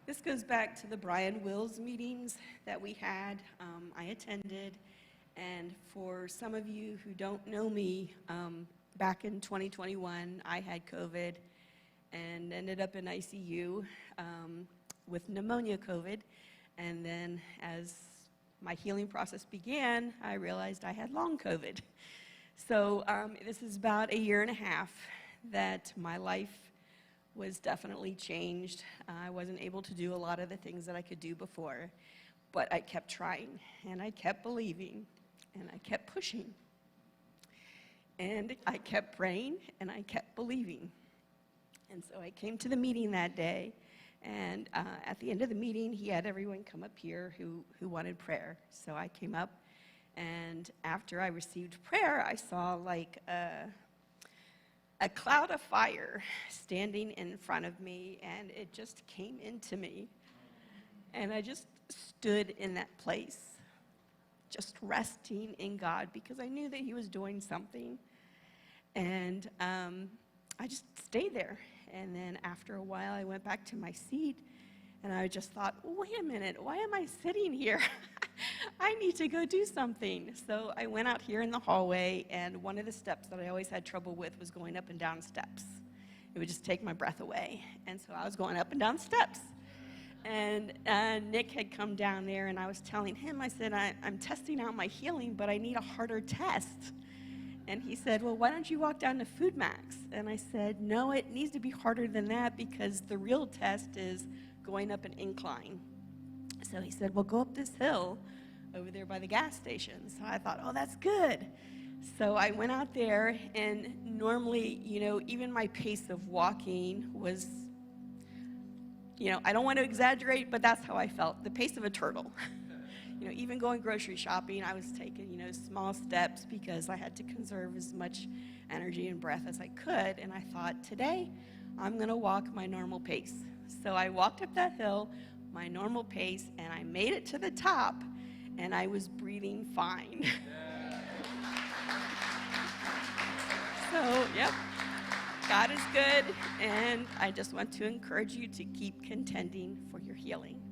This goes back to the Brian Wills meetings that we had. I attended, and for some of you who don't know me, back in 2021, I had COVID and ended up in ICU with pneumonia COVID. And then as my healing process began, I realized I had long COVID. So this is about a year and a half that my life was definitely changed. I wasn't able to do a lot of the things that I could do before, but I kept trying, and I kept believing, and I kept pushing. And I kept praying, and I kept believing. And so I came to the meeting that day, and at the end of the meeting, he had everyone come up here who wanted prayer. So I came up, and after I received prayer, I saw like a cloud of fire standing in front of me, and it just came into me. And I just stood in that place, just resting in God, because I knew that he was doing something. And I just stayed there. And then after a while, I went back to my seat, and I just thought, wait a minute, why am I sitting here? I need to go do something. So I went out here in the hallway, and one of the steps that I always had trouble with was going up and down steps. It would just take my breath away. And so I was going up and down steps. And Nick had come down there, and I was telling him, I said, I'm testing out my healing, but I need a harder test. And he said, well, why don't you walk down to Food Max? And I said, no, it needs to be harder than that, because the real test is going up an incline. So he said, well, go up this hill over there by the gas station. So I thought, oh, that's good. So I went out there, and normally, even my pace of walking was, I don't want to exaggerate, but that's how I felt, the pace of a turtle. Even going grocery shopping, I was taking, small steps because I had to conserve as much energy and breath as I could. And I thought, today, I'm going to walk my normal pace. So I walked up that hill, my normal pace, and I made it to the top, and I was breathing fine. So, yep, God is good, and I just want to encourage you to keep contending for your healing.